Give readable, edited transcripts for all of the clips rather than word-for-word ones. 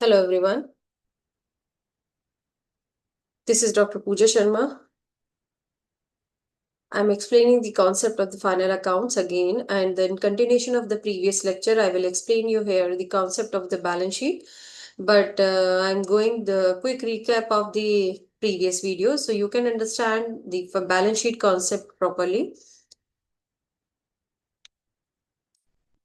Hello everyone. This is Dr. Pooja Sharma. I'm explaining the concept of the final accounts again, and then continuation of the previous lecture, I will explain you here the concept of the balance sheet. But I'm going the quick recap of the previous video so you can understand the balance sheet concept properly.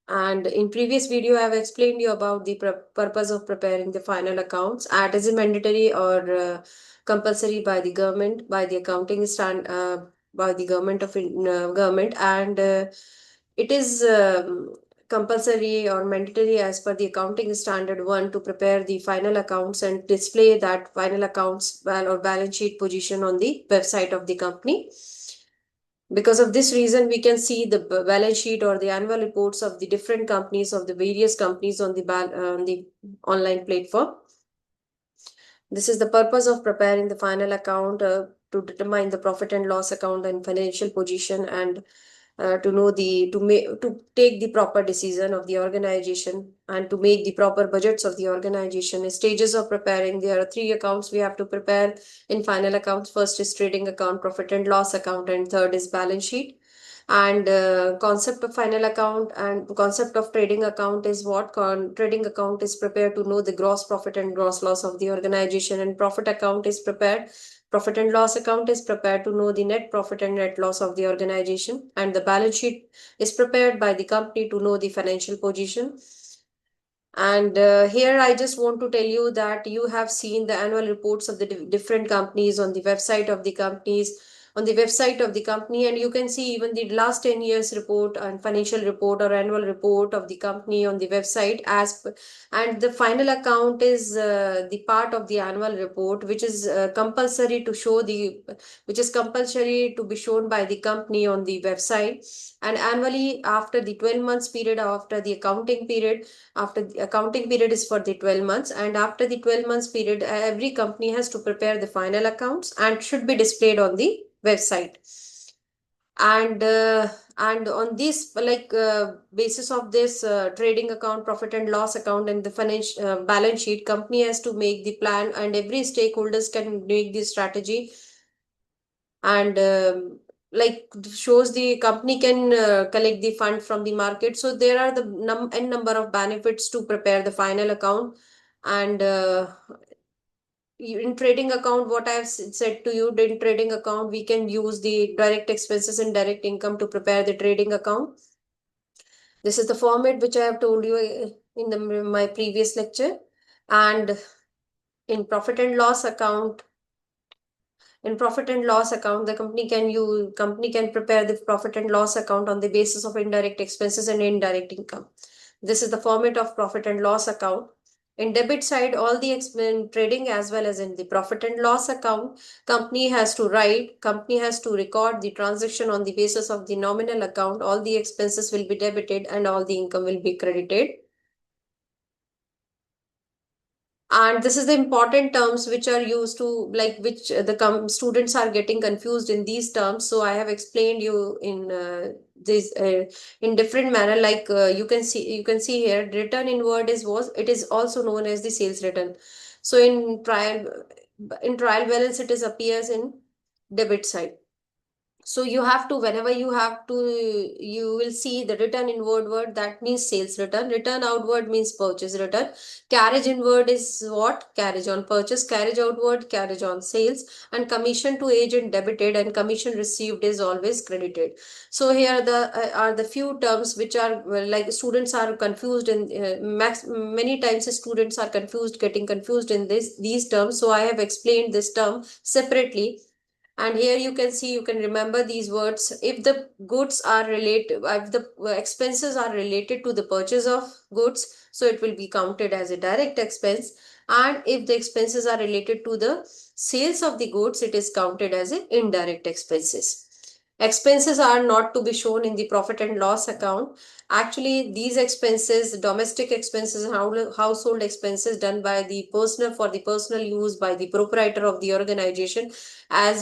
And in previous video, I have explained you about the purpose of preparing the final accounts. And is it mandatory or compulsory by the government, by the accounting by the government of government, and it is compulsory or mandatory as per the accounting standard one to prepare the final accounts and display that final accounts or balance sheet position on the website of the company. Because of this reason, we can see the balance sheet or the annual reports of the different companies of the various companies on the online platform. This is the purpose of preparing the final account to determine the profit and loss account and financial position, and to know to take the proper decision of the organization and to make the proper budgets of the organization. Stages of preparing, there are three accounts we have to prepare in final accounts. First is trading account, profit and loss account, and third is balance sheet. And concept of final account and concept of trading account is what trading account is prepared to know the gross profit and gross loss of the organization, and profit and loss account is prepared to know the net profit and net loss of the organization, and the balance sheet is prepared by the company to know the financial position. And here I just want to tell you that you have seen the annual reports of the different companies on the website of the companies, and you can see even the last 10 years report and financial report or annual report of the company on the website and the final account is the part of the annual report which is compulsory to show the which is compulsory to be shown by the company on the website. And annually, after the 12 months period, after the accounting period is for the 12 months, and after the 12 months period, every company has to prepare the final accounts and should be displayed on the website. And on this basis of this trading account, profit and loss account, and the financial balance sheet, company has to make the plan, and every stakeholders can make the strategy, and shows the company can collect the fund from the market. So there are the n number of benefits to prepare the final account. And in trading account, what I've said to you, in trading account we can use the direct expenses and direct income to prepare the trading account. This is the format which I have told you in my previous lecture. And in profit and loss account, the company can prepare the profit and loss account on the basis of indirect expenses and indirect income. This is the format of profit and loss account. In debit side, all the trading as well as in the profit and loss account, company has to record the transaction on the basis of the nominal account. All the expenses will be debited and all the income will be credited. And this is the important terms which are used to which the students are getting confused in these terms. So I have explained you in this in different manner. You can see here, return inward was it is also known as the sales return. So in trial balance it is appears in debit side. So you have to, whenever you will see the return inward word, that means sales return. Return outward means purchase return. Carriage inward is what? Carriage on purchase. Carriage outward, carriage on sales. And commission to agent debited and commission received is always credited. So here are the few terms which are students are confused in many times students are getting confused in these terms. So I have explained this term separately. And here you can see, you can remember these words. If the goods are related, if the expenses are related to the purchase of goods, so it will be counted as a direct expense. And if the expenses are related to the sales of the goods, it is counted as a indirect expenses. Expenses are not to be shown in the profit and loss account. Actually, these expenses, domestic expenses, household expenses done by the personal, for the personal use by the proprietor of the organization,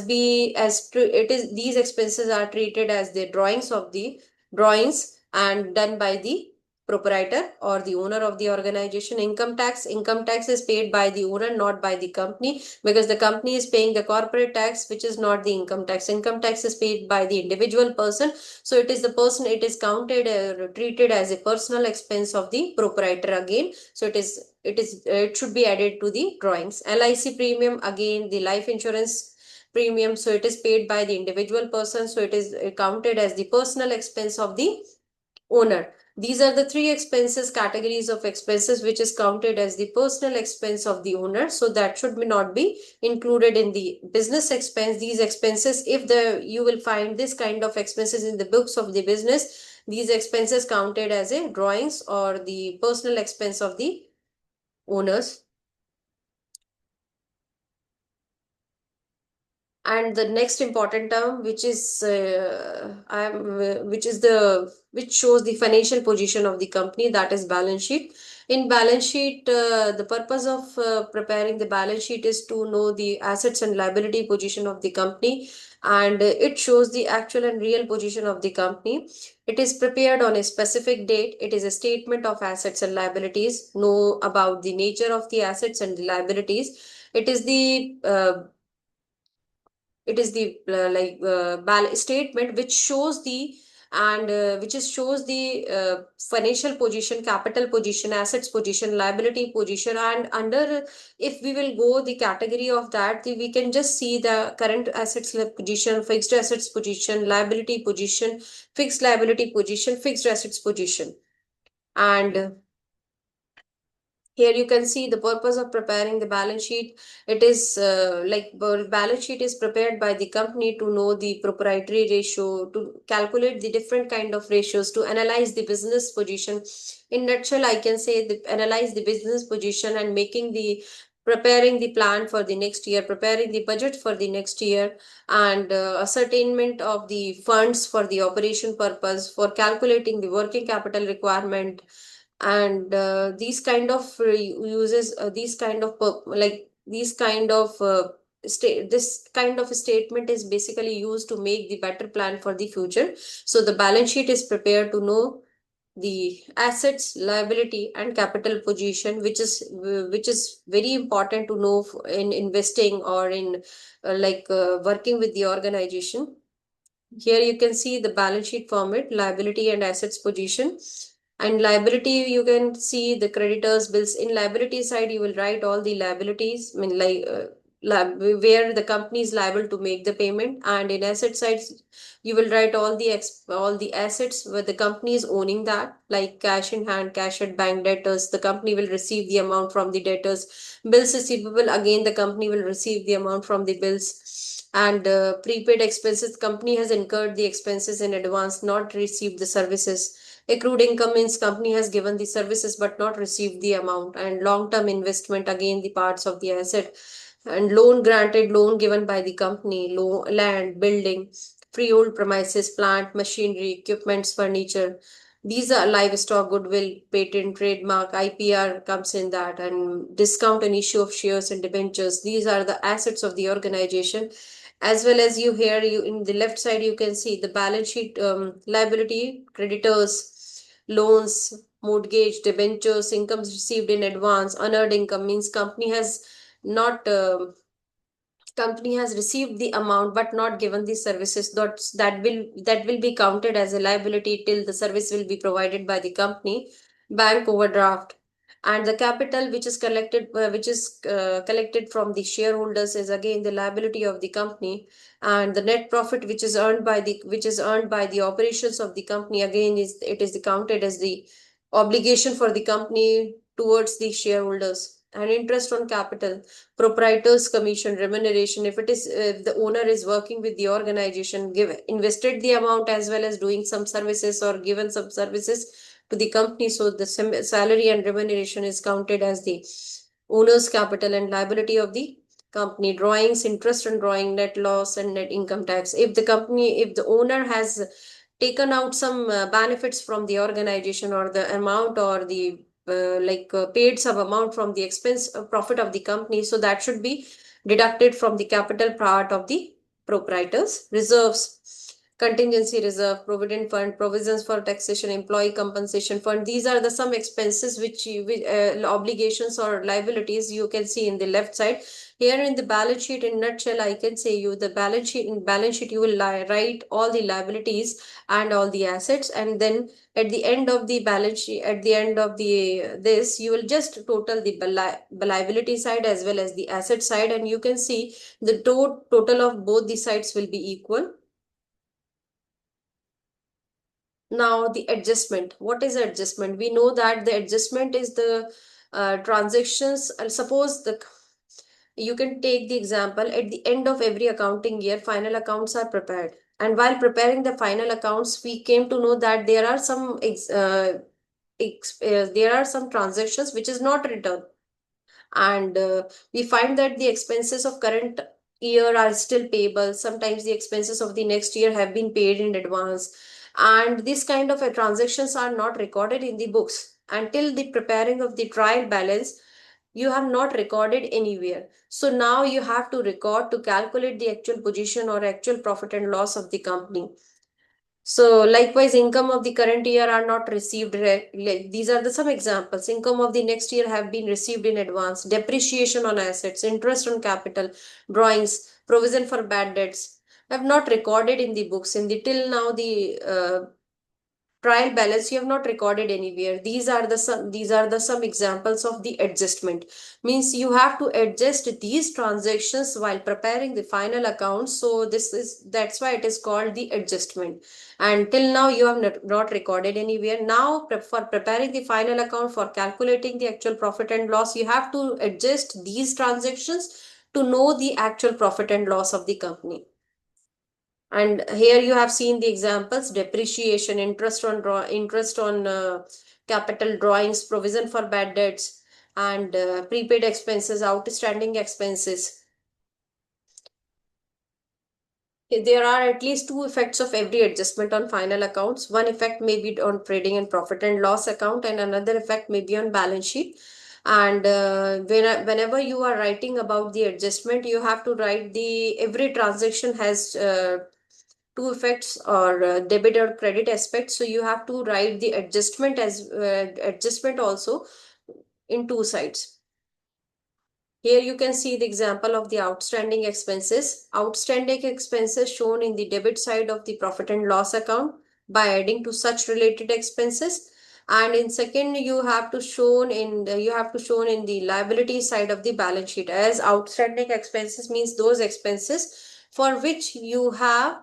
these expenses are treated as the drawings and done by the proprietor or the owner of the organization. Income tax is paid by the owner, not by the company, because the company is paying the corporate tax, which is not the income tax. Income tax is paid by the individual person, so it is the person, it is counted, treated as a personal expense of the proprietor again. So it should be added to the drawings. LIC premium, again the life insurance premium, so it is paid by the individual person, so it is counted as the personal expense of the owner. These are the three expenses, categories of expenses, which is counted as the personal expense of the owner. So that should not be included in the business expense. These expenses, if you will find this kind of expenses in the books of the business, these expenses counted as a drawings or the personal expense of the owners. And the next important term, which is which shows the financial position of the company, that is balance sheet. In balance sheet, the purpose of preparing the balance sheet is to know the assets and liability position of the company, and it shows the actual and real position of the company. It is prepared on a specific date. It is a statement of assets and liabilities, know about the nature of the assets and the liabilities. It is the statement which shows the and which is shows the financial position, capital position, assets position, liability position. And under, if we will go the category of that, we can just see the current assets position, fixed assets position, liability position, fixed liability position, fixed assets position. And here you can see the purpose of preparing the balance sheet. It is balance sheet is prepared by the company to know the proprietary ratio, to calculate the different kind of ratios, to analyze the business position. In nutshell, I can say analyze the business position and preparing the plan for the next year, preparing the budget for the next year, and ascertainment of the funds for the operation purpose, for calculating the working capital requirement. And these kind of uses these kind of these kind of this kind of a statement is basically used to make the better plan for the future. So the balance sheet is prepared to know the assets, liability, and capital position, which is very important to know in investing or in working with the organization. Here you can see the balance sheet format, liability and assets position. And liability, you can see the creditors bills. In liability side, you will write all the liabilities, I mean where the company is liable to make the payment. And in asset side, you will write all the assets where the company is owning, that like cash in hand, cash at bank, debtors, the company will receive the amount from the debtors. Bills receivable, again the company will receive the amount from the bills. And prepaid expenses, company has incurred the expenses in advance, not received the services. Accrued income means company has given the services but not received the amount. And long-term investment, again the parts of the asset. And loan granted, loan given by the company, land, building, freehold premises, plant, machinery, equipments, furniture. These are livestock, goodwill, patent, trademark, IPR comes in that, and discount and issue of shares and debentures. These are the assets of the organization. As well as you in the left side, you can see the balance sheet, liability, creditors, loans, mortgage, debentures, incomes received in advance. Unearned income means not company has received the amount but not given the services. That will be counted as a liability till the service will be provided by the company. Bank overdraft. And the capital which is collected from the shareholders is again the liability of the company. And the net profit which is earned by the operations of the company, again is counted as the obligation for the company towards the shareholders. And interest on capital, proprietor's commission, remuneration, if the owner is working with the organization, invested the amount as well as doing some services or given some services to the company, so the salary and remuneration is counted as the owner's capital and liability of the company. Drawings, interest on drawing, net loss and net income tax. If the owner has taken out some benefits from the organization, or the amount, or the paid some amount from the expense profit of the company, so that should be deducted from the capital part of the proprietors. Reserves, contingency reserve, provident fund, provisions for taxation, employee compensation fund. These are the some expenses which obligations or liabilities you can see in the left side. Here in the balance sheet, in nutshell, I can say you the balance sheet. In balance sheet, you will write all the liabilities and all the assets, and then at the end of the balance sheet, at the end of the this, you will just total the liability side as well as the asset side, and you can see the total of both the sides will be equal. Now the adjustment. What is adjustment? We know that the adjustment is the transactions. Suppose the you can take the example at the end of every accounting year, final accounts are prepared. And while preparing the final accounts, we came to know that there are some there are some transactions which is not returned, and we find that the expenses of current year are still payable. Sometimes the expenses of the next year have been paid in advance, and this kind of transactions are not recorded in the books until the preparing of the trial balance. You have not recorded anywhere, so now you have to record to calculate the actual position or actual profit and loss of the company. So likewise, income of the current year are not received. These are the some examples. Income of the next year have been received in advance. Depreciation on assets, interest on capital, drawings, provision for bad debts have not recorded in the books. In the till now the trial balance you have not recorded anywhere. These are the some examples of the adjustment. Means you have to adjust these transactions while preparing the final account. So that's why it is called the adjustment. And till now you have not recorded anywhere. Now for preparing the final account, for calculating the actual profit and loss, you have to adjust these transactions to know the actual profit and loss of the company. And here you have seen the examples: depreciation, interest on capital, drawings, provision for bad debts, and prepaid expenses, outstanding expenses. There are at least two effects of every adjustment on final accounts. One effect may be on trading and profit and loss account, and another effect may be on balance sheet. And whenever you are writing about the adjustment, you have to write the every transaction has two effects, or debit or credit aspects. So you have to write the adjustment as adjustment also in two sides. Here you can see the example of the outstanding expenses. Outstanding expenses shown in the debit side of the profit and loss account by adding to such related expenses. And in second, you have to shown in the liability side of the balance sheet as outstanding expenses. Means those expenses for which you have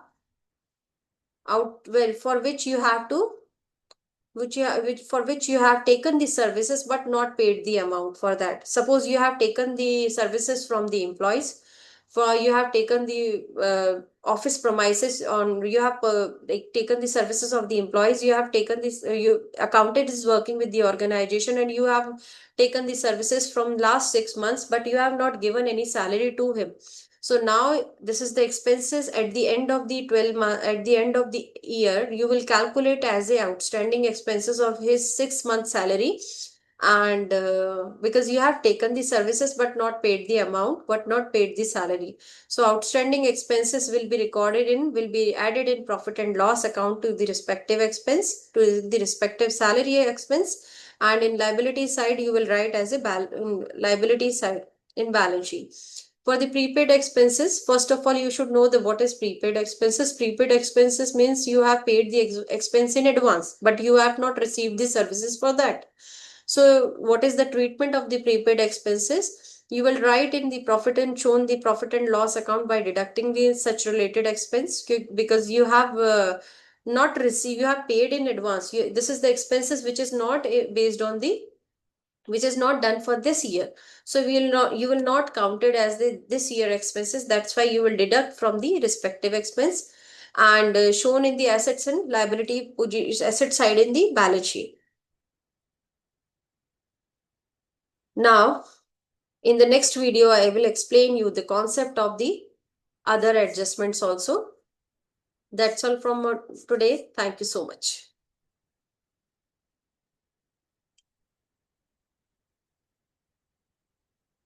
for which you have to for which you have taken the services but not paid the amount for that. Suppose you have taken the services from the employees, for you have taken the office premises on, you have like taken the services of the employees, you have taken this you accountant is working with the organization, and you have taken the services from last 6 months, but you have not given any salary to him. So now this is the expenses at the end of the 12 month, at the end of the year, you will calculate as the outstanding expenses of his 6 month salary. And because you have taken the services but not paid the amount, but not paid the salary. So outstanding expenses will be added in profit and loss account to the respective expense, to the respective salary expense. And in liability side, you will write as a liability side in balance sheet. For the prepaid expenses, first of all, you should know the what is prepaid expenses. Prepaid expenses means you have paid the expense in advance, but you have not received the services for that. So what is the treatment of the prepaid expenses? You will write in the profit and shown the profit and loss account by deducting the such related expense, because you have not received, you have paid in advance. This is the expenses which is not based on the which is not done for this year. So you will not count it as the this year expenses. That's why you will deduct from the respective expense, and shown in the assets and liability asset side in the balance sheet. Now, in the next video, I will explain you the concept of the other adjustments also. That's all from today. Thank you so much.